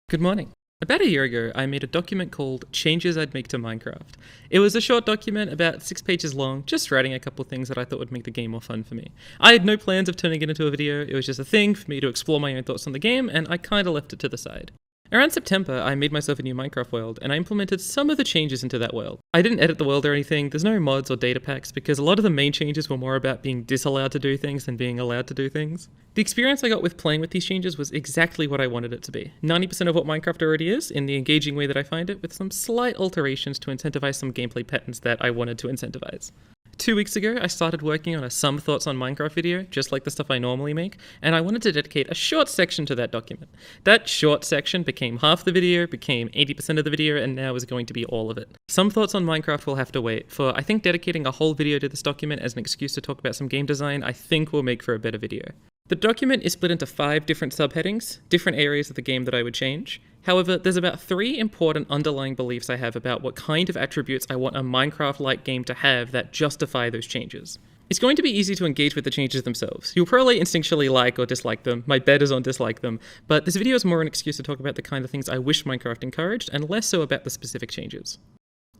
Good morning. About a year ago, I made a document called Changes I'd Make to Minecraft. It was a short document about 6 pages long, just writing a couple of things that I thought would make the game more fun for me. I had no plans of turning it into a video, it was just a thing for me to explore my own thoughts on the game, and I kinda left it to the side. Around September, I made myself a new Minecraft world, and I implemented some of the changes into that world. I didn't edit the world or anything, there's no mods or data packs, because a lot of the main changes were more about being disallowed to do things than being allowed to do things. The experience I got with playing with these changes was exactly what I wanted it to be. 90% of what Minecraft already is, in the engaging way that I find it, with some slight alterations to incentivize some gameplay patterns that I wanted to incentivize. 2 weeks ago, I started working on a Some Thoughts on Minecraft video, just like the stuff I normally make, and I wanted to dedicate a short section to that document. That short section became half the video, became 80% of the video, and now is going to be all of it. Some Thoughts on Minecraft will have to wait, for I think dedicating a whole video to this document as an excuse to talk about some game design, I think will make for a better video. The document is split into 5 different subheadings, different areas of the game that I would change. However, there's about 3 important underlying beliefs I have about what kind of attributes I want a Minecraft-like game to have that justify those changes. It's going to be easy to engage with the changes themselves. You'll probably instinctually like or dislike them, my bet is on dislike them, but this video is more an excuse to talk about the kind of things I wish Minecraft encouraged, and less so about the specific changes.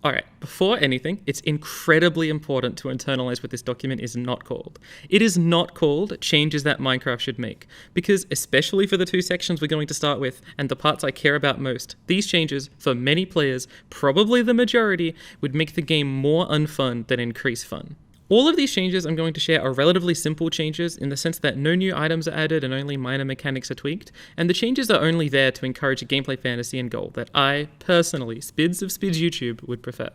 Alright, before anything, it's incredibly important to internalize what this document is not called. It is not called Changes That Minecraft Should Make, because especially for the 2 sections we're going to start with, and the parts I care about most, these changes, for many players, probably the majority, would make the game more unfun than increase fun. All of these changes I'm going to share are relatively simple changes in the sense that no new items are added and only minor mechanics are tweaked, and the changes are only there to encourage a gameplay fantasy and goal that I, personally, Spids of Spids YouTube, would prefer.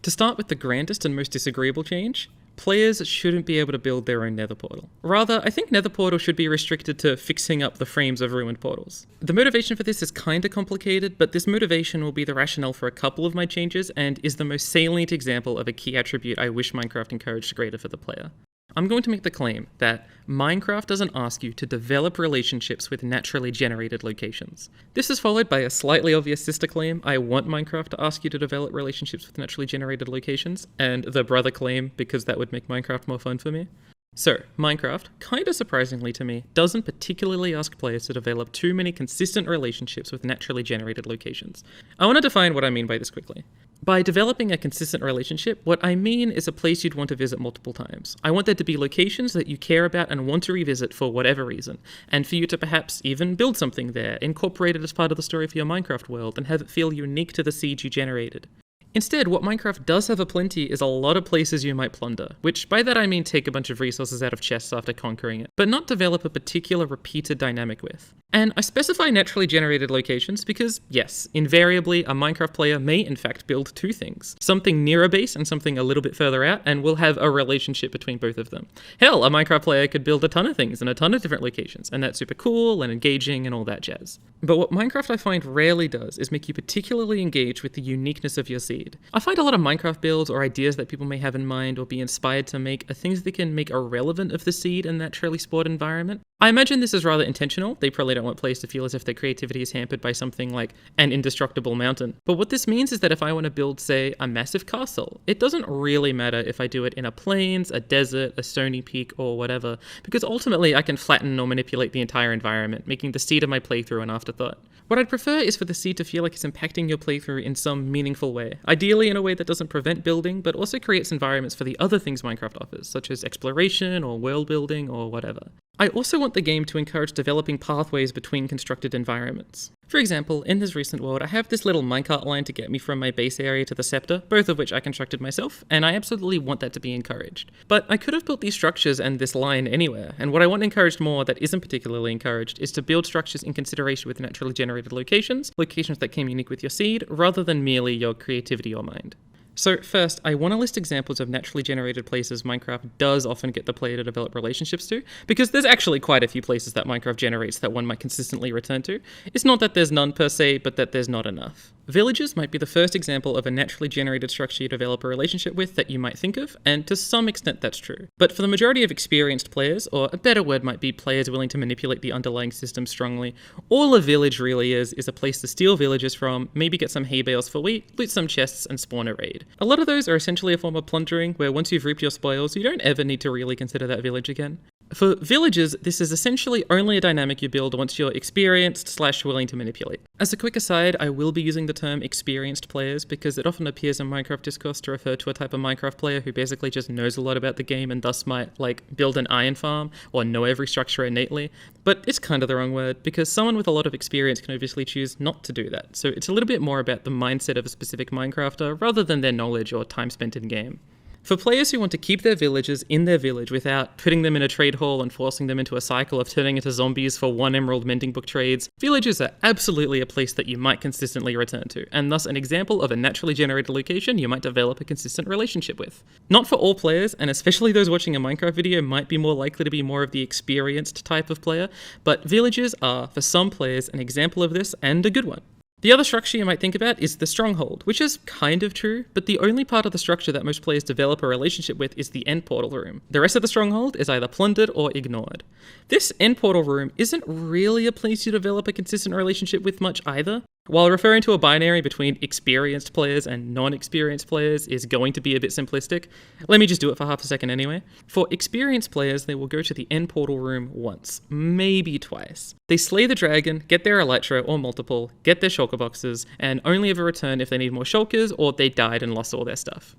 To start with the grandest and most disagreeable change, players shouldn't be able to build their own Nether Portal. Rather, I think Nether Portal should be restricted to fixing up the frames of ruined portals. The motivation for this is kinda complicated, but this motivation will be the rationale for a couple of my changes and is the most salient example of a key attribute I wish Minecraft encouraged greater for the player. I'm going to make the claim that Minecraft doesn't ask you to develop relationships with naturally generated locations. This is followed by a slightly obvious sister claim, I want Minecraft to ask you to develop relationships with naturally generated locations, and the brother claim, because that would make Minecraft more fun for me. So, Minecraft, kinda surprisingly to me, doesn't particularly ask players to develop too many consistent relationships with naturally generated locations. I want to define what I mean by this quickly. By developing a consistent relationship, what I mean is a place you'd want to visit multiple times. I want there to be locations that you care about and want to revisit for whatever reason, and for you to perhaps even build something there, incorporate it as part of the story for your Minecraft world, and have it feel unique to the seed you generated. Instead, what Minecraft does have aplenty is a lot of places you might plunder, which by that I mean take a bunch of resources out of chests after conquering it, but not develop a particular repeated dynamic with. And I specify naturally generated locations because, yes, invariably a Minecraft player may in fact build 2 things. Something near a base and something a little bit further out, and will have a relationship between both of them. Hell, a Minecraft player could build a ton of things in a ton of different locations, and that's super cool and engaging and all that jazz. But what Minecraft I find rarely does is make you particularly engage with the uniqueness of your seed. I find a lot of Minecraft builds or ideas that people may have in mind or be inspired to make are things that can make irrelevant of the seed in that truly sport environment. I imagine this is rather intentional. They probably don't want players to feel as if their creativity is hampered by something like an indestructible mountain. But what this means is that if I want to build, say, a massive castle, it doesn't really matter if I do it in a plains, a desert, a stony peak, or whatever, because ultimately I can flatten or manipulate the entire environment, making the seed of my playthrough an afterthought. What I'd prefer is for the seed to feel like it's impacting your playthrough in some meaningful way, ideally in a way that doesn't prevent building, but also creates environments for the other things Minecraft offers, such as exploration or world building or whatever. I also want the game to encourage developing pathways between constructed environments. For example, in this recent world, I have this little minecart line to get me from my base area to the scepter, both of which I constructed myself, and I absolutely want that to be encouraged. But I could have built these structures and this line anywhere, and what I want encouraged more that isn't particularly encouraged is to build structures in consideration with naturally generated locations that came unique with your seed, rather than merely your creativity or mind. So first, I want to list examples of naturally generated places Minecraft does often get the player to develop relationships to, because there's actually quite a few places that Minecraft generates that one might consistently return to. It's not that there's none per se, but that there's not enough. Villages might be the first example of a naturally generated structure you develop a relationship with that you might think of, and to some extent that's true. But for the majority of experienced players, or a better word might be players willing to manipulate the underlying system strongly, all a village really is a place to steal villagers from, maybe get some hay bales for wheat, loot some chests, and spawn a raid. A lot of those are essentially a form of plundering, where once you've reaped your spoils, you don't ever need to really consider that village again. For villagers, this is essentially only a dynamic you build once you're experienced/willing to manipulate. As a quick aside, I will be using the term experienced players because it often appears in Minecraft discourse to refer to a type of Minecraft player who basically just knows a lot about the game and thus might, build an iron farm or know every structure innately. But it's kind of the wrong word because someone with a lot of experience can obviously choose not to do that. So it's a little bit more about the mindset of a specific Minecrafter rather than their knowledge or time spent in game. For players who want to keep their villagers in their village without putting them in a trade hall and forcing them into a cycle of turning into zombies for 1 emerald mending book trades, villages are absolutely a place that you might consistently return to, and thus an example of a naturally generated location you might develop a consistent relationship with. Not for all players, and especially those watching a Minecraft video might be more likely to be more of the experienced type of player, but villages are, for some players, an example of this, and a good one. The other structure you might think about is the stronghold, which is kind of true, but the only part of the structure that most players develop a relationship with is the end portal room. The rest of the stronghold is either plundered or ignored. This end portal room isn't really a place you develop a consistent relationship with much either. While referring to a binary between experienced players and non-experienced players is going to be a bit simplistic, let me just do it for half a second anyway. For experienced players, they will go to the end portal room once, maybe twice. They slay the dragon, get their Elytra or multiple, get their shulker boxes, and only ever return if they need more shulkers or they died and lost all their stuff.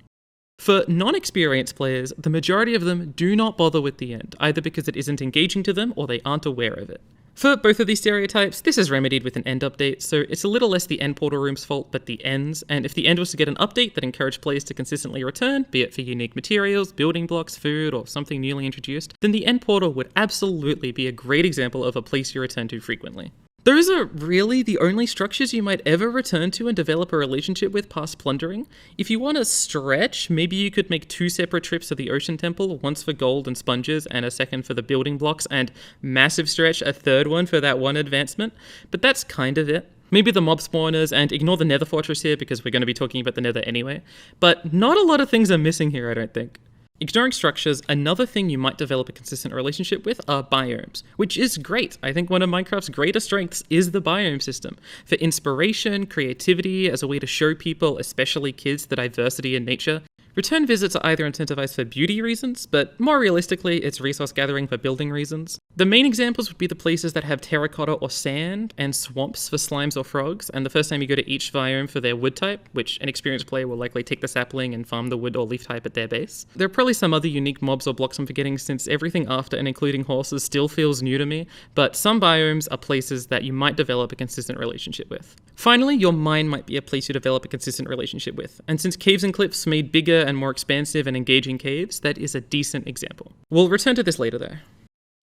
For non-experienced players, the majority of them do not bother with the end, either because it isn't engaging to them or they aren't aware of it. For both of these stereotypes, this is remedied with an end update, so it's a little less the end portal room's fault, but the end's, and if the end was to get an update that encouraged players to consistently return, be it for unique materials, building blocks, food, or something newly introduced, then the end portal would absolutely be a great example of a place you return to frequently. Those are really the only structures you might ever return to and develop a relationship with past plundering. If you want to stretch, maybe you could make 2 separate trips to the Ocean Temple, once for gold and sponges and a second for the building blocks, and massive stretch, a third one for that one advancement. But that's kind of it. Maybe the mob spawners, and ignore the Nether Fortress here because we're going to be talking about the Nether anyway. But not a lot of things are missing here, I don't think. Ignoring structures, another thing you might develop a consistent relationship with are biomes, which is great. I think one of Minecraft's greatest strengths is the biome system. For inspiration, creativity, as a way to show people, especially kids, the diversity in nature. Return visits are either incentivized for beauty reasons, but more realistically, it's resource gathering for building reasons. The main examples would be the places that have terracotta or sand, and swamps for slimes or frogs, and the first time you go to each biome for their wood type, which an experienced player will likely take the sapling and farm the wood or leaf type at their base. There are probably some other unique mobs or blocks I'm forgetting since everything after and including horses still feels new to me, but some biomes are places that you might develop a consistent relationship with. Finally, your mine might be a place you develop a consistent relationship with, and since caves and cliffs made bigger and more expansive and engaging caves, that is a decent example. We'll return to this later though.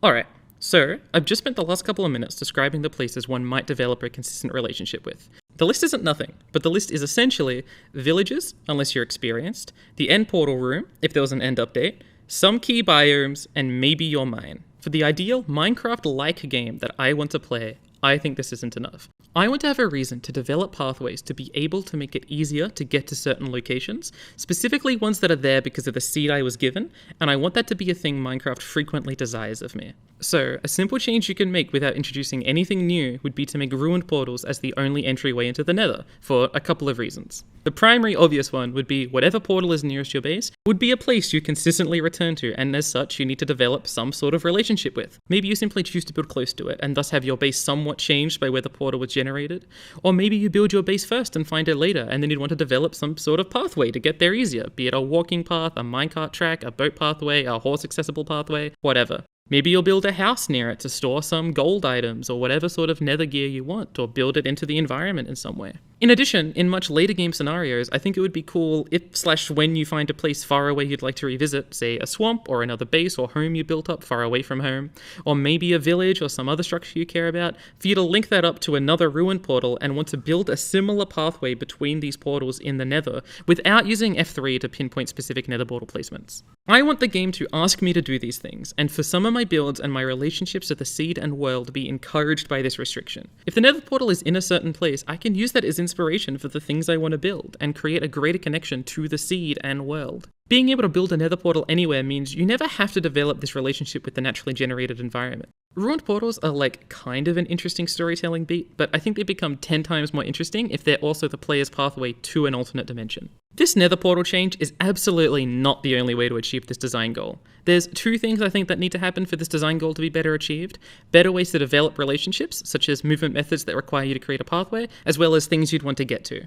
Alright, so I've just spent the last couple of minutes describing the places one might develop a consistent relationship with. The list isn't nothing, but the list is essentially villages, unless you're experienced, the end portal room, if there was an end update, some key biomes, and maybe your mine. For the ideal Minecraft-like game that I want to play, I think this isn't enough. I want to have a reason to develop pathways to be able to make it easier to get to certain locations, specifically ones that are there because of the seed I was given, and I want that to be a thing Minecraft frequently desires of me. So, a simple change you can make without introducing anything new would be to make ruined portals as the only entryway into the Nether, for a couple of reasons. The primary obvious one would be whatever portal is nearest your base would be a place you consistently return to, and as such you need to develop some sort of relationship with. Maybe you simply choose to build close to it, and thus have your base somewhat changed by where the portal was generated. Or maybe you build your base first and find it later, and then you'd want to develop some sort of pathway to get there easier, be it a walking path, a minecart track, a boat pathway, a horse accessible pathway, whatever. Maybe you'll build a house near it to store some gold items or whatever sort of nether gear you want, or build it into the environment in some way. In addition, in much later game scenarios, I think it would be cool if/when you find a place far away you'd like to revisit, say a swamp or another base or home you built up far away from home, or maybe a village or some other structure you care about, for you to link that up to another ruined portal and want to build a similar pathway between these portals in the nether without using F3 to pinpoint specific nether portal placements. I want the game to ask me to do these things, and for some of my builds and my relationships to the seed and world to be encouraged by this restriction. If the nether portal is in a certain place, I can use that as inspiration for the things I want to build, and create a greater connection to the seed and world. Being able to build a nether portal anywhere means you never have to develop this relationship with the naturally generated environment. Ruined portals are kind of an interesting storytelling beat, but I think they become 10 times more interesting if they're also the player's pathway to an alternate dimension. This Nether Portal change is absolutely not the only way to achieve this design goal. There's two things I think that need to happen for this design goal to be better achieved. Better ways to develop relationships, such as movement methods that require you to create a pathway, as well as things you'd want to get to.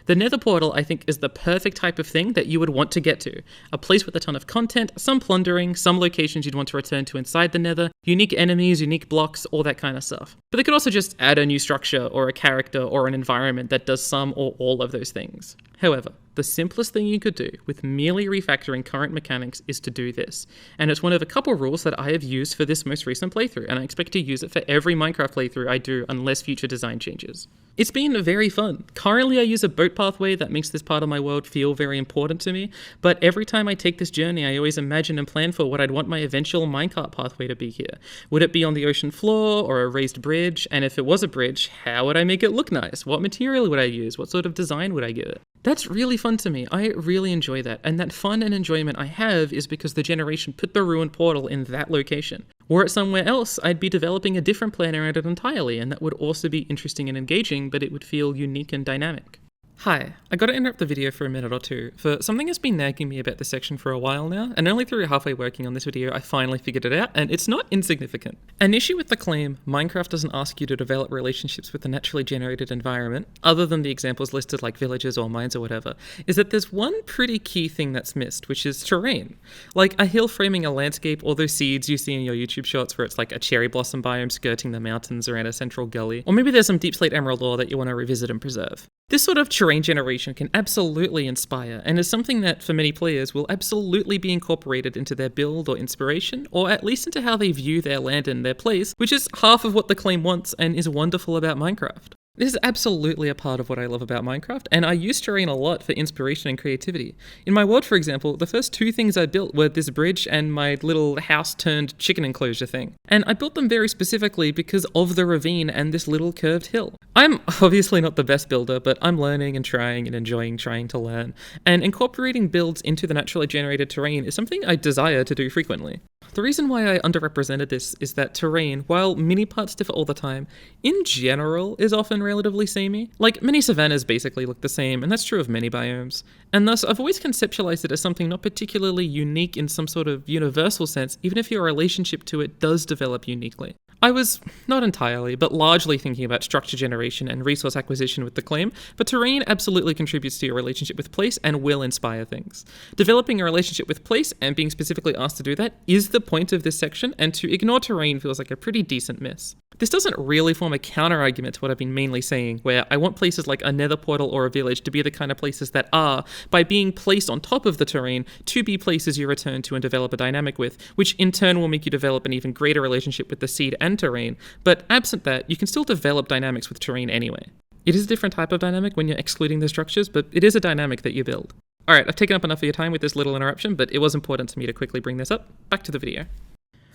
The Nether Portal, I think, is the perfect type of thing that you would want to get to. A place with a ton of content, some plundering, some locations you'd want to return to inside the Nether, unique enemies, unique blocks, all that kind of stuff. But they could also just add a new structure or a character or an environment that does some or all of those things. However, the simplest thing you could do with merely refactoring current mechanics is to do this. And it's one of a couple rules that I have used for this most recent playthrough, and I expect to use it for every Minecraft playthrough I do unless future design changes. It's been very fun. Currently I use a boat pathway that makes this part of my world feel very important to me, but every time I take this journey I always imagine and plan for what I'd want my eventual minecart pathway to be here. Would it be on the ocean floor or a raised bridge? And if it was a bridge, how would I make it look nice? What material would I use? What sort of design would I give it? That's really fun to me. I really enjoy that, and that fun and enjoyment I have is because the generation put the ruined portal in that location. Were it somewhere else, I'd be developing a different plan around it entirely, and that would also be interesting and engaging, but it would feel unique and dynamic. Hi, I gotta interrupt the video for a minute or two, for something has been nagging me about this section for a while now, and only through halfway working on this video I finally figured it out, and it's not insignificant. An issue with the claim, Minecraft doesn't ask you to develop relationships with the naturally generated environment, other than the examples listed like villages or mines or whatever, is that there's one pretty key thing that's missed, which is terrain. Like a hill framing a landscape, or those seeds you see in your YouTube shots where it's like a cherry blossom biome skirting the mountains around a central gully, or maybe there's some deep slate emerald ore that you want to revisit and preserve. This sort of terrain generation can absolutely inspire, and is something that, for many players, will absolutely be incorporated into their build or inspiration, or at least into how they view their land and their place, which is half of what the claim wants and is wonderful about Minecraft. This is absolutely a part of what I love about Minecraft, and I use terrain a lot for inspiration and creativity. In my world, for example, the first two things I built were this bridge and my little house-turned-chicken enclosure thing. And I built them very specifically because of the ravine and this little curved hill. I'm obviously not the best builder, but I'm learning and trying and enjoying trying to learn. And incorporating builds into the naturally generated terrain is something I desire to do frequently. The reason why I underrepresented this is that terrain, while many parts differ all the time, in general is often relatively samey. Like, many savannas basically look the same, and that's true of many biomes. And thus, I've always conceptualized it as something not particularly unique in some sort of universal sense, even if your relationship to it does develop uniquely. I was, not entirely, but largely thinking about structure generation and resource acquisition with the claim, but terrain absolutely contributes to your relationship with place and will inspire things. Developing a relationship with place and being specifically asked to do that is the point of this section, and to ignore terrain feels like a pretty decent miss. This doesn't really form a counter-argument to what I've been mainly saying, where I want places like a nether portal or a village to be the kind of places that are, by being placed on top of the terrain, to be places you return to and develop a dynamic with, which in turn will make you develop an even greater relationship with the seed and terrain, but absent that, you can still develop dynamics with terrain anyway. It is a different type of dynamic when you're excluding the structures, but it is a dynamic that you build. Alright, I've taken up enough of your time with this little interruption, but it was important to me to quickly bring this up. Back to the video.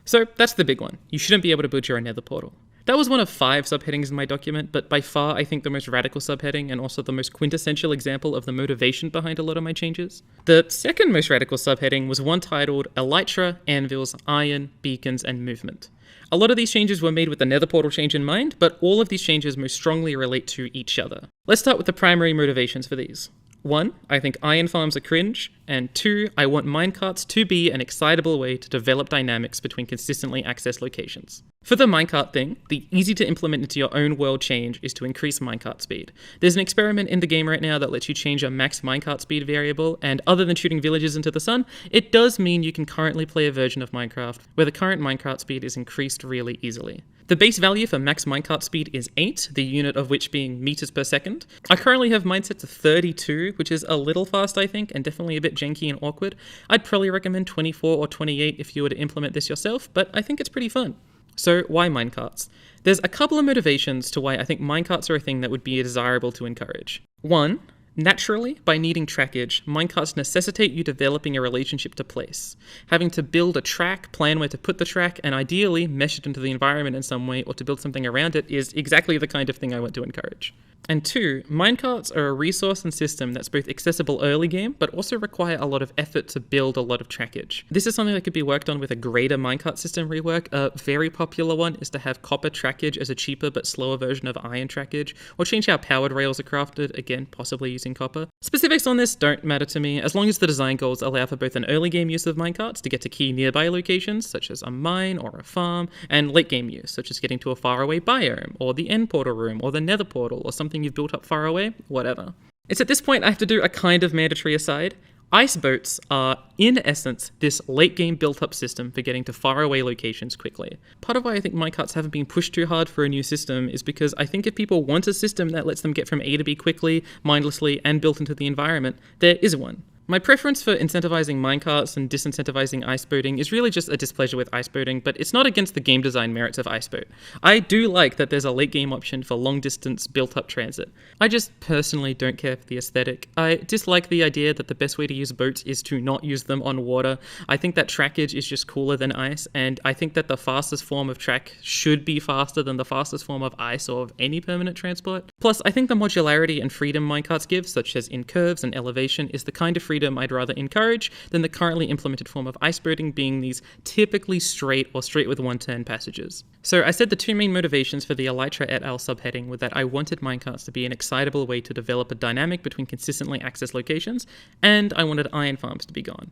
So, that's the big one. You shouldn't be able to build your own nether portal. That was one of 5 subheadings in my document, but by far I think the most radical subheading and also the most quintessential example of the motivation behind a lot of my changes. The second most radical subheading was one titled Elytra, Anvils, Iron, Beacons, and Movement. A lot of these changes were made with the nether portal change in mind, but all of these changes most strongly relate to each other. Let's start with the primary motivations for these. 1, I think iron farms are cringe, and 2, I want minecarts to be an excitable way to develop dynamics between consistently accessed locations. For the minecart thing, the easy to implement into your own world change is to increase minecart speed. There's an experiment in the game right now that lets you change a max minecart speed variable, and other than shooting villages into the sun, it does mean you can currently play a version of Minecraft where the current minecart speed is increased really easily. The base value for max minecart speed is 8, the unit of which being meters per second. I currently have mine set to 32, which is a little fast I think, and definitely a bit janky and awkward. I'd probably recommend 24 or 28 if you were to implement this yourself, but I think it's pretty fun. So why minecarts? There's a couple of motivations to why I think minecarts are a thing that would be desirable to encourage. 1, naturally, by needing trackage, minecarts necessitate you developing a relationship to place. Having to build a track, plan where to put the track, and ideally mesh it into the environment in some way or to build something around it is exactly the kind of thing I want to encourage. And 2, minecarts are a resource and system that's both accessible early game, but also require a lot of effort to build a lot of trackage. This is something that could be worked on with a greater minecart system rework. A very popular one is to have copper trackage as a cheaper but slower version of iron trackage, or change how powered rails are crafted, again, possibly using copper. Specifics on this don't matter to me, as long as the design goals allow for both an early game use of minecarts to get to key nearby locations, such as a mine or a farm, and late game use, such as getting to a faraway biome, or the end portal room, or the nether portal, or something you've built up far away, whatever. It's at this point I have to do a kind of mandatory aside. Ice boats are, in essence, this late game built up system for getting to faraway locations quickly. Part of why I think minecarts haven't been pushed too hard for a new system is because I think if people want a system that lets them get from A to B quickly, mindlessly, and built into the environment, there is one. My preference for incentivizing minecarts and disincentivizing iceboating is really just a displeasure with iceboating, but it's not against the game design merits of iceboat. I do like that there's a late game option for long distance built up transit. I just personally don't care for the aesthetic. I dislike the idea that the best way to use boats is to not use them on water. I think that trackage is just cooler than ice, and I think that the fastest form of track should be faster than the fastest form of ice or of any permanent transport. Plus, I think the modularity and freedom minecarts give, such as in curves and elevation, is the kind of freedom I'd rather encourage than the currently implemented form of iceboating being these typically straight or straight with one turn passages. So I said the 2 main motivations for the Elytra et al. Subheading were that I wanted minecarts to be an excitable way to develop a dynamic between consistently accessed locations, and I wanted iron farms to be gone.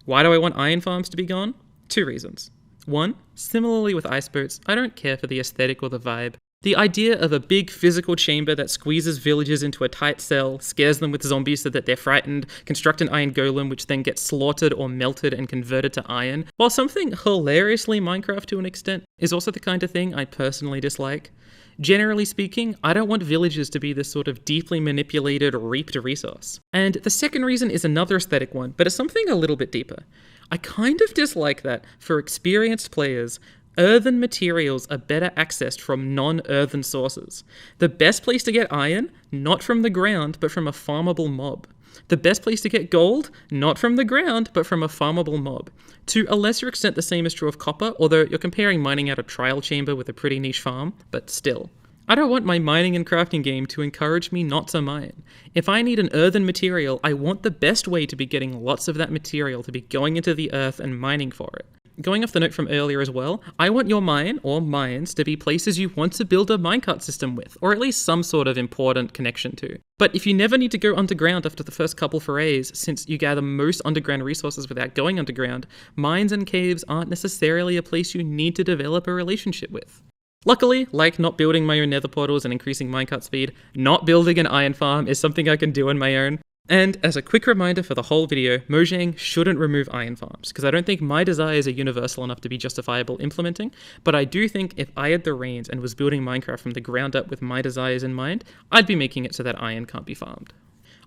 Why do I want iron farms to be gone? 2 reasons. 1, similarly with ice boats, I don't care for the aesthetic or the vibe. The idea of a big physical chamber that squeezes villagers into a tight cell, scares them with zombies so that they're frightened, construct an iron golem which then gets slaughtered or melted and converted to iron, while something hilariously Minecraft to an extent, is also the kind of thing I personally dislike. Generally speaking, I don't want villagers to be this sort of deeply manipulated, reaped resource. And the second reason is another aesthetic one, but it's something a little bit deeper. I kind of dislike that, for experienced players, earthen materials are better accessed from non-earthen sources. The best place to get iron, not from the ground, but from a farmable mob. The best place to get gold, not from the ground, but from a farmable mob. To a lesser extent, the same is true of copper, although you're comparing mining out a trial chamber with a pretty niche farm, but still. I don't want my mining and crafting game to encourage me not to mine. If I need an earthen material, I want the best way to be getting lots of that material to be going into the earth and mining for it. Going off the note from earlier as well, I want your mine, or mines, to be places you want to build a minecart system with, or at least some sort of important connection to. But if you never need to go underground after the first couple forays, since you gather most underground resources without going underground, mines and caves aren't necessarily a place you need to develop a relationship with. Luckily, like not building my own nether portals and increasing minecart speed, not building an iron farm is something I can do on my own. And as a quick reminder for the whole video, Mojang shouldn't remove iron farms, because I don't think my desires are universal enough to be justifiable implementing, but I do think if I had the reins and was building Minecraft from the ground up with my desires in mind, I'd be making it so that iron can't be farmed.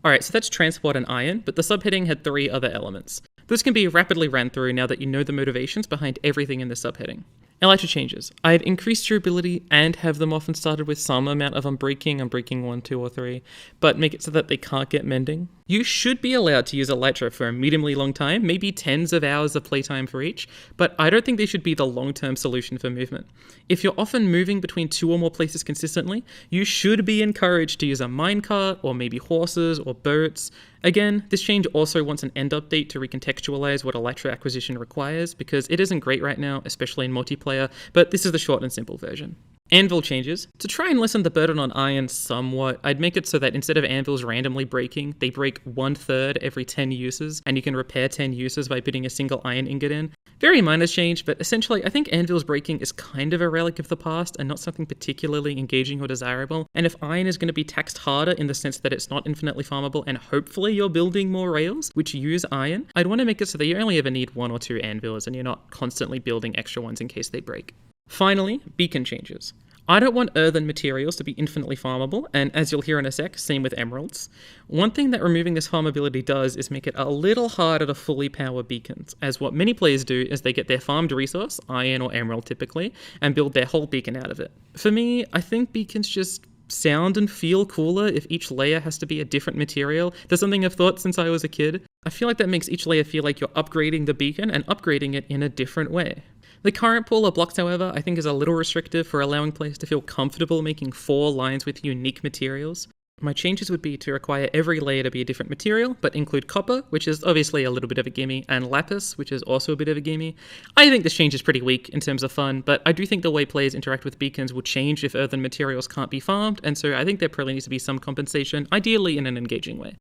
Alright, so that's transport and iron, but the subheading had 3 other elements. This can be rapidly ran through now that you know the motivations behind everything in the subheading. Elytra changes. I'd increased durability and have them often started with some amount of unbreaking 1, 2, or 3, but make it so that they can't get mending. You should be allowed to use Elytra for a mediumly long time, maybe tens of hours of playtime for each, but I don't think they should be the long-term solution for movement. If you're often moving between 2 or more places consistently, you should be encouraged to use a minecart, or maybe horses, or boats. Again, this change also wants an end update to recontextualize what Elytra acquisition requires, because it isn't great right now, especially in multiplayer, but this is the short and simple version. Anvil changes. To try and lessen the burden on iron somewhat, I'd make it so that instead of anvils randomly breaking, they break 1/3 every 10 uses, and you can repair 10 uses by putting a single iron ingot in. Very minor change, but essentially I think anvils breaking is kind of a relic of the past and not something particularly engaging or desirable, and if iron is going to be taxed harder in the sense that it's not infinitely farmable and hopefully you're building more rails which use iron, I'd want to make it so that you only ever need 1 or 2 anvils and you're not constantly building extra ones in case they break. Finally, beacon changes. I don't want earthen materials to be infinitely farmable, and as you'll hear in a sec, same with emeralds. One thing that removing this farmability does is make it a little harder to fully power beacons, as what many players do is they get their farmed resource, iron or emerald typically, and build their whole beacon out of it. For me, I think beacons just sound and feel cooler if each layer has to be a different material. That's something I've thought since I was a kid. I feel like that makes each layer feel like you're upgrading the beacon and upgrading it in a different way. The current pool of blocks, however, I think is a little restrictive for allowing players to feel comfortable making 4 lines with unique materials. My changes would be to require every layer to be a different material, but include copper, which is obviously a little bit of a gimme, and lapis, which is also a bit of a gimme. I think this change is pretty weak in terms of fun, but I do think the way players interact with beacons will change if earthen materials can't be farmed, and so I think there probably needs to be some compensation, ideally in an engaging way.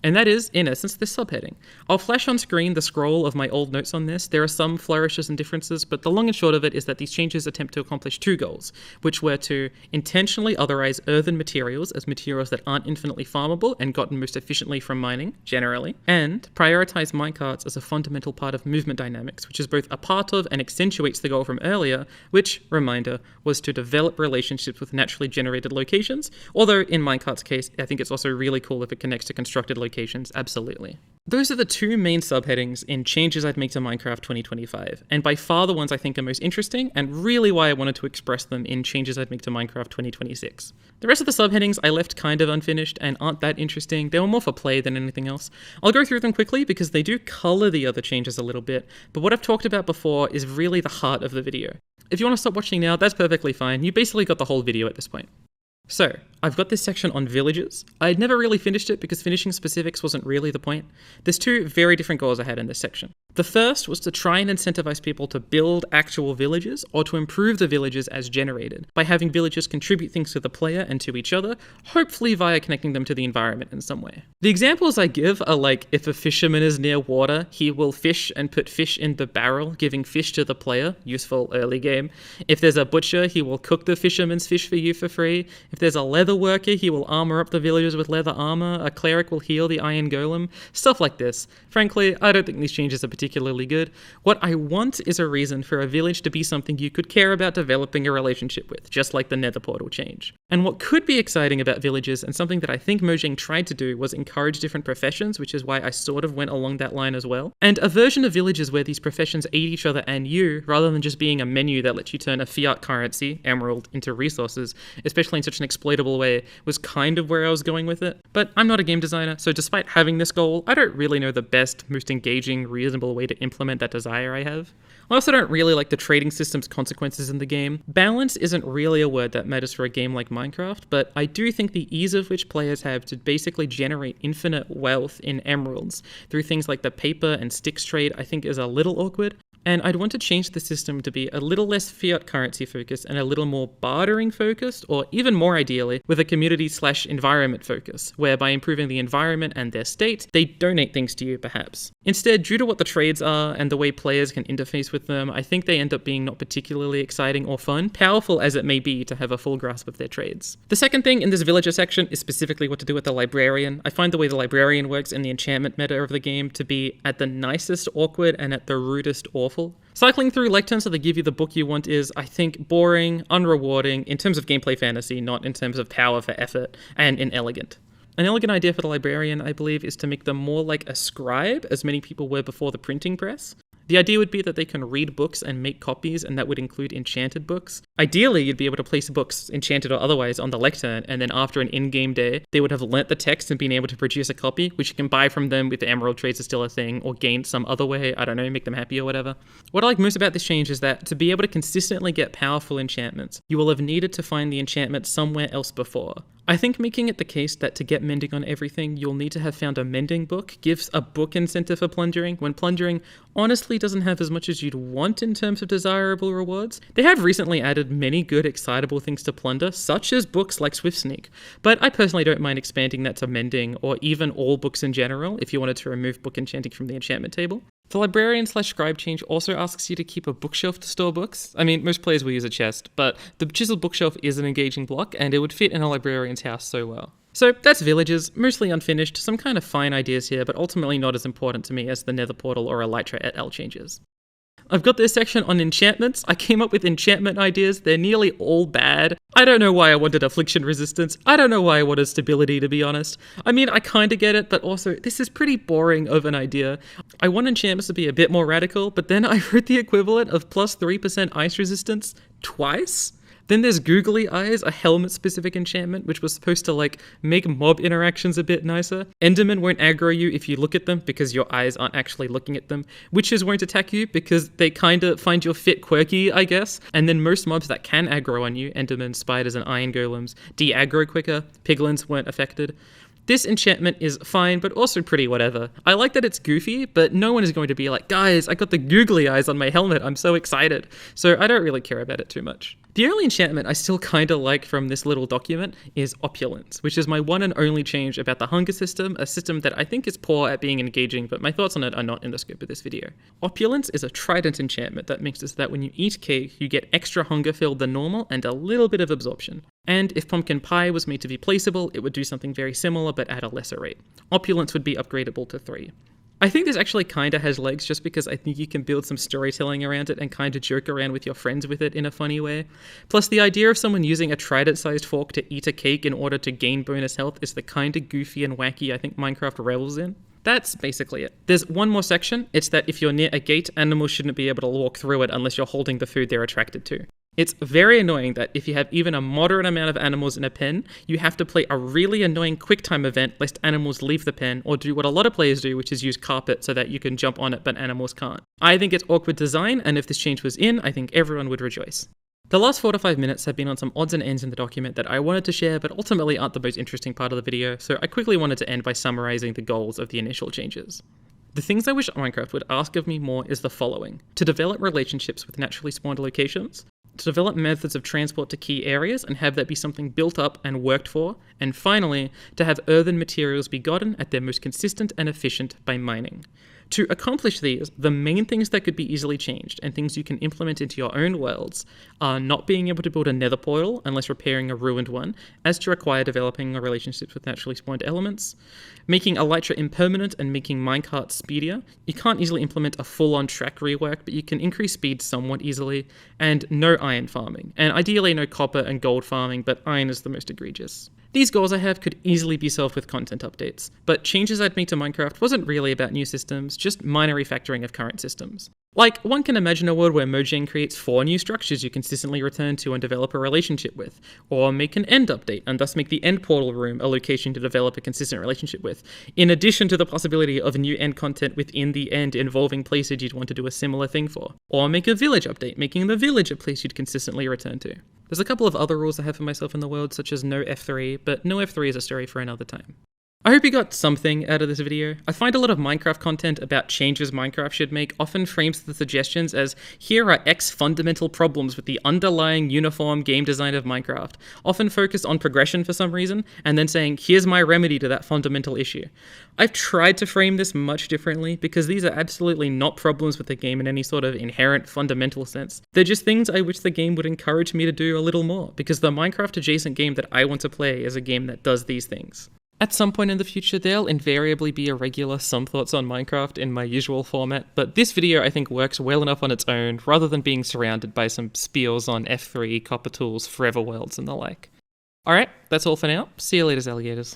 And that is, in essence, this subheading. I'll flash on screen the scroll of my old notes on this. There are some flourishes and differences, but the long and short of it is that these changes attempt to accomplish 2 goals, which were to intentionally otherize earthen materials as materials that aren't infinitely farmable and gotten most efficiently from mining, generally, and prioritize minecarts as a fundamental part of movement dynamics, which is both a part of and accentuates the goal from earlier, which, reminder, was to develop relationships with naturally generated locations, although in minecart's case, I think it's also really cool if it connects to constructed locations. Absolutely. Those are the 2 main subheadings in changes I'd make to Minecraft 2025, and by far the ones I think are most interesting, and really why I wanted to express them in changes I'd make to Minecraft 2026. The rest of the subheadings I left kind of unfinished and aren't that interesting. They were more for play than anything else. I'll go through them quickly because they do color the other changes a little bit, but what I've talked about before is really the heart of the video. If you want to stop watching now, that's perfectly fine. You basically got the whole video at this point. So, I've got this section on villages. I had never really finished it because finishing specifics wasn't really the point. There's 2 very different goals I had in this section. The first was to try and incentivize people to build actual villages or to improve the villages as generated by having villagers contribute things to the player and to each other, hopefully via connecting them to the environment in some way. The examples I give are like if a fisherman is near water, he will fish and put fish in the barrel, giving fish to the player, useful early game. If there's a butcher, he will cook the fisherman's fish for you for free. If there's a leather worker, he will armor up the villagers with leather armor. A cleric will heal the iron golem. Stuff like this. Frankly, I don't think these changes are particularly good. What I want is a reason for a village to be something you could care about developing a relationship with, just like the Nether Portal change. And what could be exciting about villages, and something that I think Mojang tried to do, was encourage different professions, which is why I sort of went along that line as well. And a version of villages where these professions aid each other and you, rather than just being a menu that lets you turn a fiat currency, emerald, into resources, especially in such an exploitable way, was kind of where I was going with it. But I'm not a game designer, so despite having this goal, I don't really know the best, most engaging, reasonable way to implement that desire I have. I also don't really like the trading system's consequences in the game. Balance isn't really a word that matters for a game like Minecraft, but I do think the ease of which players have to basically generate infinite wealth in emeralds through things like the paper and sticks trade I think is a little awkward. And I'd want to change the system to be a little less fiat currency focused and a little more bartering focused, or even more ideally, with a community/environment focus, where by improving the environment and their state, they donate things to you perhaps. Instead, due to what the trades are and the way players can interface with them, I think they end up being not particularly exciting or fun, powerful as it may be to have a full grasp of their trades. The second thing in this villager section is specifically what to do with the librarian. I find the way the librarian works in the enchantment meta of the game to be at the nicest awkward and at the rudest awful. Cycling through lecterns so they give you the book you want is, I think, boring, unrewarding, in terms of gameplay fantasy, not in terms of power for effort, and inelegant. An elegant idea for the librarian, I believe, is to make them more like a scribe, as many people were before the printing press. The idea would be that they can read books and make copies, and that would include enchanted books. Ideally, you'd be able to place books, enchanted or otherwise, on the lectern, and then after an in-game day, they would have learnt the text and been able to produce a copy, which you can buy from them if the emerald trades are still a thing, or gain some other way, I don't know, make them happy or whatever. What I like most about this change is that to be able to consistently get powerful enchantments, you will have needed to find the enchantment somewhere else before. I think making it the case that to get mending on everything, you'll need to have found a mending book gives a book incentive for plundering, when plundering honestly doesn't have as much as you'd want in terms of desirable rewards. They have recently added many good, excitable things to plunder, such as books like Swift Sneak, but I personally don't mind expanding that to mending, or even all books in general, if you wanted to remove book enchanting from the enchantment table. The librarian/scribe change also asks you to keep a bookshelf to store books. I mean, most players will use a chest, but the chiseled bookshelf is an engaging block, and it would fit in a librarian's house so well. So that's villages, mostly unfinished, some kind of fine ideas here, but ultimately not as important to me as the Nether Portal or Elytra et al. Changes. I've got this section on enchantments. I came up with enchantment ideas. They're nearly all bad. I don't know why I wanted affliction resistance. I don't know why I wanted stability, to be honest. I mean, I kinda get it, but also, this is pretty boring of an idea. I want enchantments to be a bit more radical, but then I heard the equivalent of plus 3% ice resistance twice. Then there's Googly Eyes, a helmet-specific enchantment, which was supposed to, like, make mob interactions a bit nicer. Endermen won't aggro you if you look at them, because your eyes aren't actually looking at them. Witches won't attack you, because they kinda find your fit quirky, I guess. And then most mobs that can aggro on you, Endermen, spiders, and iron golems, de-aggro quicker. Piglins weren't affected. This enchantment is fine, but also pretty whatever. I like that it's goofy, but no one is going to be like, guys, I got the googly eyes on my helmet, I'm so excited. So I don't really care about it too much. The only enchantment I still kinda like from this little document is Opulence, which is my one and only change about the hunger system, a system that I think is poor at being engaging, but my thoughts on it are not in the scope of this video. Opulence is a trident enchantment that makes it so that when you eat cake, you get extra hunger filled than normal and a little bit of absorption. And if pumpkin pie was made to be placeable, it would do something very similar but at a lesser rate. Opulence would be upgradable to 3. I think this actually kinda has legs just because I think you can build some storytelling around it and kinda joke around with your friends with it in a funny way. Plus, the idea of someone using a trident-sized fork to eat a cake in order to gain bonus health is the kinda goofy and wacky I think Minecraft revels in. That's basically it. There's one more section. It's that if you're near a gate, animals shouldn't be able to walk through it unless you're holding the food they're attracted to. It's very annoying that if you have even a moderate amount of animals in a pen, you have to play a really annoying QuickTime event lest animals leave the pen, or do what a lot of players do, which is use carpet so that you can jump on it but animals can't. I think it's awkward design, and if this change was in, I think everyone would rejoice. The last 4 to 5 minutes have been on some odds and ends in the document that I wanted to share, but ultimately aren't the most interesting part of the video, so I quickly wanted to end by summarizing the goals of the initial changes. The things I wish Minecraft would ask of me more is the following: to develop relationships with naturally spawned locations, to develop methods of transport to key areas and have that be something built up and worked for, and finally, to have earthen materials be gotten at their most consistent and efficient by mining. To accomplish these, the main things that could be easily changed and things you can implement into your own worlds are not being able to build a nether portal unless repairing a ruined one, as to require developing relationships with naturally spawned elements, making Elytra impermanent and making minecarts speedier. You can't easily implement a full-on track rework, but you can increase speed somewhat easily, and no iron farming, and ideally no copper and gold farming, but iron is the most egregious. These goals I have could easily be solved with content updates, but changes I'd make to Minecraft wasn't really about new systems, just minor refactoring of current systems. Like, one can imagine a world where Mojang creates 4 new structures you consistently return to and develop a relationship with, or make an end update and thus make the end portal room a location to develop a consistent relationship with, in addition to the possibility of new end content within the end involving places you'd want to do a similar thing for, or make a village update, making the village a place you'd consistently return to. There's a couple of other rules I have for myself in the world, such as no F3, but no F3 is a story for another time. I hope you got something out of this video. I find a lot of Minecraft content about changes Minecraft should make often frames the suggestions as, here are X fundamental problems with the underlying uniform game design of Minecraft, often focused on progression for some reason, and then saying, here's my remedy to that fundamental issue. I've tried to frame this much differently because these are absolutely not problems with the game in any sort of inherent fundamental sense. They're just things I wish the game would encourage me to do a little more, because the Minecraft adjacent game that I want to play is a game that does these things. At some point in the future, there'll invariably be a regular Some Thoughts on Minecraft in my usual format, but this video I think works well enough on its own, rather than being surrounded by some spiels on F3, Copper Tools, Forever Worlds, and the like. Alright, that's all for now. See you later, alligators.